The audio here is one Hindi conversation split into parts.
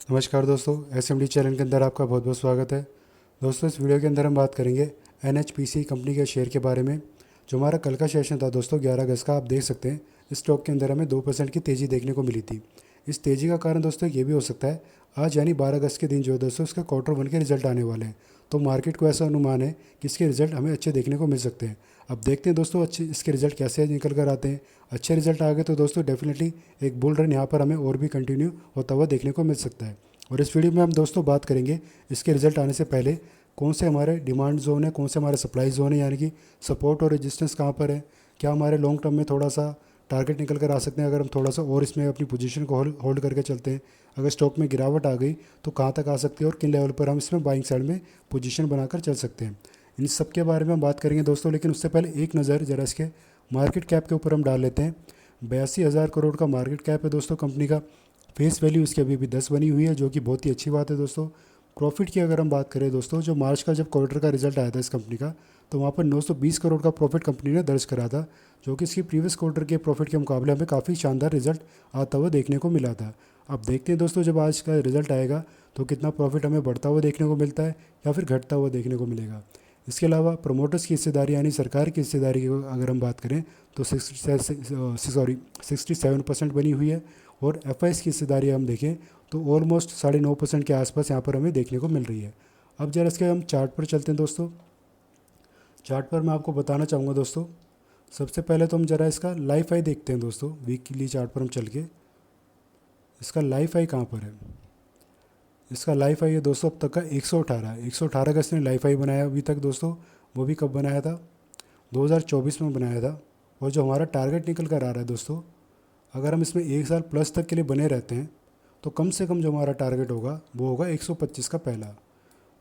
नमस्कार दोस्तों, एसएमडी चैनल के अंदर आपका बहुत बहुत स्वागत है। दोस्तों, इस वीडियो के अंदर हम बात करेंगे एनएचपीसी कंपनी के शेयर के बारे में। जो हमारा कल का सेशन था दोस्तों 11 अगस्त का, आप देख सकते हैं इस स्टॉक के अंदर हमें 2% की तेज़ी देखने को मिली थी। इस तेज़ी का कारण दोस्तों ये भी हो सकता है, आज यानी 12 अगस्त के दिन जो है दोस्तों इसका Q1 के रिजल्ट आने वाले हैं। तो मार्केट को ऐसा अनुमान है कि इसके रिजल्ट हमें अच्छे देखने को मिल सकते हैं। अब देखते हैं दोस्तों अच्छे इसके रिजल्ट कैसे निकल कर आते हैं। अच्छे रिजल्ट आ गए तो दोस्तों डेफिनेटली एक बुल रन यहाँ पर हमें और भी कंटिन्यू होता हुआ देखने को मिल सकता है। और इस वीडियो में हम दोस्तों बात करेंगे इसके रिजल्ट आने से पहले कौन से हमारे डिमांड जोन है, कौन से हमारे सप्लाई जोन है, यानी कि सपोर्ट और रेजिस्टेंस कहाँ पर है, क्या हमारे लॉन्ग टर्म में थोड़ा सा टारगेट निकल कर आ सकते हैं अगर हम थोड़ा सा और इसमें अपनी पोजीशन को होल्ड करके चलते हैं। अगर स्टॉक में गिरावट आ गई तो कहाँ तक आ सकती है और किन लेवल पर हम इसमें बाइंग साइड में पोजीशन बनाकर चल सकते हैं। इन सब के बारे में हम बात करेंगे दोस्तों, लेकिन उससे पहले एक नज़र ज़रा इसके मार्केट कैप के ऊपर हम डाल लेते हैं। 82,000 करोड़ का मार्केट कैप है दोस्तों कंपनी का। फेस वैल्यू इसकी अभी भी 10 बनी हुई है, जो कि बहुत ही अच्छी बात है दोस्तों। प्रॉफिट की अगर हम बात करें दोस्तों, जो मार्च का जब क्वार्टर का रिजल्ट आया था इस कंपनी का, तो वहाँ पर 920 करोड़ का प्रॉफिट कंपनी ने दर्ज करा था, जो कि इसकी प्रीवियस क्वार्टर के प्रॉफिट के मुकाबले हमें काफ़ी शानदार रिजल्ट आता हुआ देखने को मिला था। अब देखते हैं दोस्तों जब आज का रिजल्ट आएगा तो कितना प्रॉफिट हमें बढ़ता हुआ देखने को मिलता है या फिर घटता हुआ देखने को मिलेगा। इसके अलावा प्रमोटर्स की हिस्सेदारी यानी सरकार की हिस्सेदारी की अगर हम बात करें तो 67% बनी हुई है। और एफ की हिस्सेदारी हम देखें तो ऑलमोस्ट 9.5% के आसपास यहाँ पर हमें देखने को मिल रही है। अब जरा इसके हम चार्ट पर चलते हैं दोस्तों। चार्ट पर मैं आपको बताना चाहूँगा दोस्तों, सबसे पहले तो हम जरा इसका लाइफ हाई देखते हैं दोस्तों। वीकली चार्ट पर हम चल के इसका लाइफ हाई कहाँ पर है। इसका लाइफ हाई है दोस्तों अब तक का 118 का इसने लाइफ हाई बनाया अभी तक दोस्तों। वो भी कब बनाया था, 2024 में बनाया था। और जो हमारा टारगेट निकल कर आ रहा है दोस्तों, अगर हम इसमें 1 साल प्लस तक के लिए बने रहते हैं तो कम से कम जो हमारा टारगेट होगा वो होगा 125 का पहला,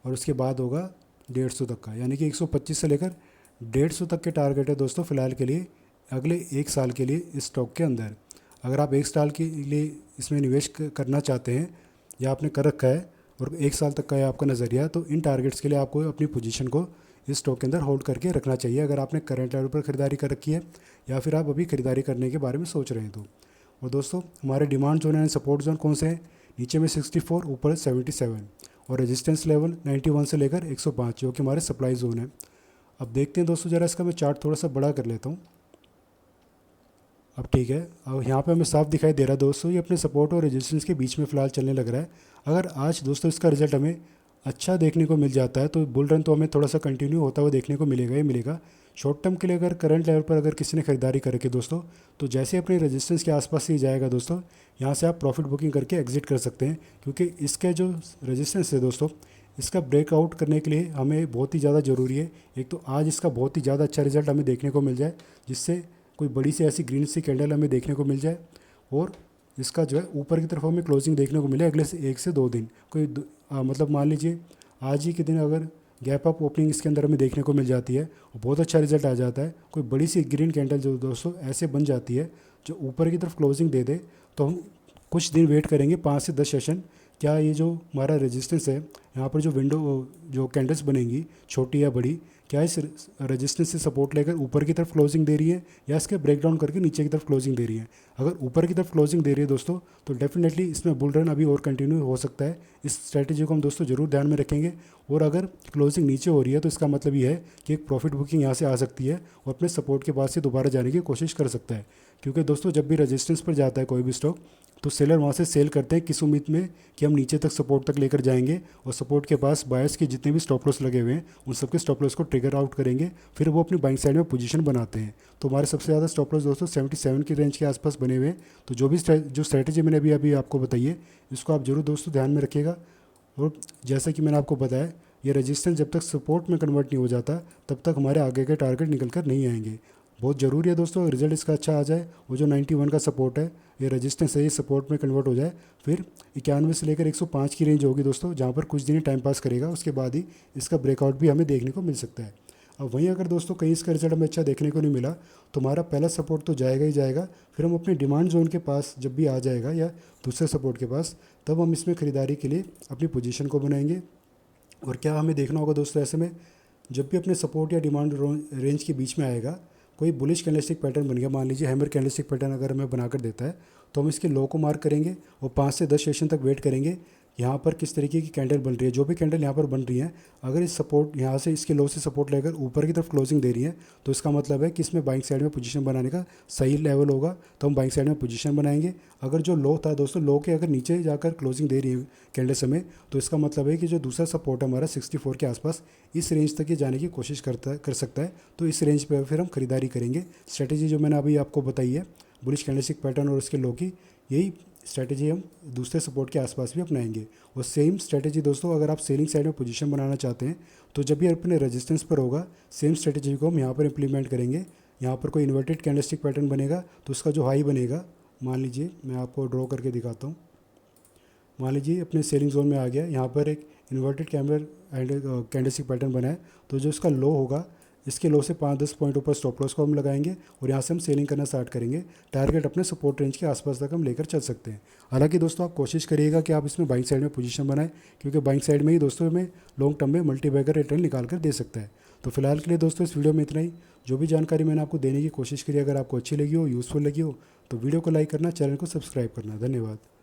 और उसके बाद होगा 150 तक का। यानी कि 125 से लेकर 150 तक के टारगेट है दोस्तों फ़िलहाल के लिए अगले 1 साल के लिए इस स्टॉक के अंदर। अगर आप 1 साल के लिए इसमें निवेश करना चाहते हैं या आपने कर रखा है और 1 साल तक का है आपका नज़रिया, तो इन टारगेट्स के लिए आपको अपनी पोजीशन को इस स्टॉक के अंदर होल्ड करके रखना चाहिए, अगर आपने करंट लेवल पर ख़रीदारी कर रखी है या फिर आप अभी ख़रीदारी करने के बारे में सोच रहे हैं तो। और दोस्तों हमारे demand zone and support zone कौन से हैं, नीचे में 64, ऊपर 77, और रेजिस्टेंस लेवल 91 से लेकर 105 जो कि हमारे सप्लाई जोन है। अब देखते हैं दोस्तों, ज़रा इसका मैं चार्ट थोड़ा सा बड़ा कर लेता हूँ। अब ठीक है, अब यहाँ पे हमें साफ दिखाई दे रहा है दोस्तों ये अपने सपोर्ट और रेजिस्टेंस के बीच में फ़िलहाल चलने लग रहा है। अगर आज दोस्तों इसका रिजल्ट हमें अच्छा देखने को मिल जाता है तो बुल रन तो हमें थोड़ा सा कंटिन्यू होता हुआ देखने को मिलेगा ही मिलेगा। शॉर्ट टर्म के लिए अगर करंट लेवल पर अगर किसी ने खरीदारी कर रखी दोस्तों, तो जैसे अपने रेजिस्टेंस के आसपास ही जाएगा दोस्तों, यहाँ से आप प्रॉफिट बुकिंग करके एग्जिट कर सकते हैं, क्योंकि इसके जो रेजिस्टेंस है दोस्तों, इसका ब्रेकआउट करने के लिए हमें बहुत ही ज़्यादा ज़रूरी है एक तो आज इसका बहुत ही ज़्यादा अच्छा रिजल्ट हमें देखने को मिल जाए, जिससे कोई बड़ी सी ऐसी ग्रीन सी कैंडल हमें देखने को मिल जाए और इसका जो है ऊपर की तरफ हमें क्लोजिंग देखने को मिले अगले से 1 से 2 दिन। कोई मतलब मान लीजिए आज ही के दिन अगर गैप अप ओपनिंग इसके अंदर हमें देखने को मिल जाती है और बहुत अच्छा रिजल्ट आ जाता है, कोई बड़ी सी ग्रीन कैंडल जो दोस्तों ऐसे बन जाती है जो ऊपर की तरफ क्लोजिंग दे दे, तो हम कुछ दिन वेट करेंगे 5 से 10 सेशन। क्या ये जो हमारा रेजिस्टेंस है यहाँ पर जो विंडो जो कैंडल्स बनेंगी छोटी या बड़ी, क्या इस रेजिस्टेंस से सपोर्ट लेकर ऊपर की तरफ क्लोजिंग दे रही है या इसके ब्रेकडाउन करके नीचे की तरफ क्लोजिंग दे रही है। अगर ऊपर की तरफ क्लोजिंग दे रही है दोस्तों तो डेफिनेटली इसमें बुल रन अभी और कंटिन्यू हो सकता है। इस स्ट्रैटेजी को हम दोस्तों ज़रूर ध्यान में रखेंगे। और अगर क्लोजिंग नीचे हो रही है तो इसका मतलब ये है कि एक प्रॉफिट बुकिंग यहाँ से आ सकती है और अपने सपोर्ट के पास से दोबारा जाने की कोशिश कर सकता है, क्योंकि दोस्तों जब भी रेजिस्टेंस पर जाता है कोई भी स्टॉक तो सेलर वहाँ से सेल करते हैं किस उम्मीद में कि हम नीचे तक सपोर्ट तक लेकर जाएंगे और सपोर्ट के पास बायर्स के जितने भी स्टॉप लॉस लगे हुए हैं उन सबके स्टॉप लॉस को ट्रिगर आउट करेंगे, फिर वो अपनी बाइंग साइड में पोजीशन बनाते हैं। तो हमारे सबसे ज़्यादा स्टॉप लॉस दोस्तों 77 की रेंज के आसपास बने हुए हैं। तो जो स्ट्रैटेजी मैंने अभी अभी आपको बताई है इसको आप जरूर दोस्तों ध्यान में रखिएगा। और जैसा कि मैंने आपको बताया, ये रेजिस्टेंस जब तक सपोर्ट में कन्वर्ट नहीं हो जाता तब तक हमारे आगे के टारगेट निकल कर नहीं आएंगे। बहुत ज़रूरी है दोस्तों रिजल्ट इसका अच्छा आ जाए, वो जो 91 का सपोर्ट है ये रेजिस्टेंस है ये सपोर्ट में कन्वर्ट हो जाए, फिर 91 से लेकर 105 की रेंज होगी दोस्तों जहाँ पर कुछ दिन ही टाइम पास करेगा, उसके बाद ही इसका ब्रेकआउट भी हमें देखने को मिल सकता है। अब वहीं अगर दोस्तों कहीं इसका रिजल्ट हमें अच्छा देखने को नहीं मिला तो हमारा पहला सपोर्ट तो जाएगा ही जाएगा, फिर हम अपने डिमांड जोन के पास जब भी आ जाएगा या दूसरे सपोर्ट के पास, तब हम इसमें ख़रीदारी के लिए अपनी पोजीशन को बनाएंगे। और क्या हमें देखना होगा दोस्तों, ऐसे में जब भी अपने सपोर्ट या डिमांड रेंज के बीच में आएगा कोई बुलिश कैंडलस्टिक पैटर्न बन गया, मान लीजिए हैमर कैंडलस्टिक पैटर्न अगर हमें बनाकर देता है, तो हम इसके लो को मार्क करेंगे और 5 से 10 सेशन तक वेट करेंगे यहाँ पर किस तरीके की कैंडल बन रही है। जो भी कैंडल यहाँ पर बन रही है, अगर इस सपोर्ट यहाँ से इसके लो से सपोर्ट लेकर ऊपर की तरफ क्लोजिंग दे रही है, तो इसका मतलब है कि इसमें बाइंग साइड में पोजीशन बनाने का सही लेवल होगा, तो हम बाइंग साइड में पोजीशन बनाएंगे। अगर जो लो था दोस्तों, लो के अगर नीचे जाकर क्लोजिंग दे रही है कैंडल समय, तो इसका मतलब है कि जो दूसरा सपोर्ट है हमारा 64 के आसपास, इस रेंज तक ये जाने की कोशिश कर सकता है। तो इस रेंज पर फिर हम खरीदारी करेंगे। स्ट्रैटेजी जो मैंने अभी आपको बताई है, बुलिश कैंडलस्टिक पैटर्न और उसके लो की, यही स्ट्रैटेजी हम दूसरे सपोर्ट के आसपास भी अपनाएंगे। और सेम स्ट्रैटेजी दोस्तों, अगर आप सेलिंग साइड में पोजीशन बनाना चाहते हैं, तो जब भी अपने रेजिस्टेंस पर होगा, सेम स्ट्रैटेजी को हम यहाँ पर इंप्लीमेंट करेंगे। यहाँ पर कोई इन्वर्टेड कैंडलस्टिक पैटर्न बनेगा, तो उसका जो हाई बनेगा, मान लीजिए मैं आपको ड्रॉ करके दिखाता हूँ। मान लीजिए अपने सेलिंग जोन में आ गया, यहाँ पर एक इन्वर्टेड कैंडलस्टिक पैटर्न बना है, तो जो इसका लो होगा, इसके लो से 5-10 पॉइंट ऊपर स्टॉप लॉस को हम लगाएंगे और यहाँ से हम सेलिंग करना स्टार्ट करेंगे। टारगेट अपने सपोर्ट रेंज के आसपास तक हम लेकर चल सकते हैं। हालांकि दोस्तों आप कोशिश करिएगा कि आप इसमें बाइंग साइड में पोजीशन बनाएं, क्योंकि बाइंग साइड में ही दोस्तों हमें लॉन्ग टर्म में मल्टीबैगर रिटर्न निकाल कर दे सकता है। तो फिलहाल के लिए दोस्तों इस वीडियो में इतना ही। जो भी जानकारी मैंने आपको देने की कोशिश करी, अगर आपको अच्छी लगी हो, यूज़फुल लगी हो, तो वीडियो को लाइक करना, चैनल को सब्सक्राइब करना। धन्यवाद।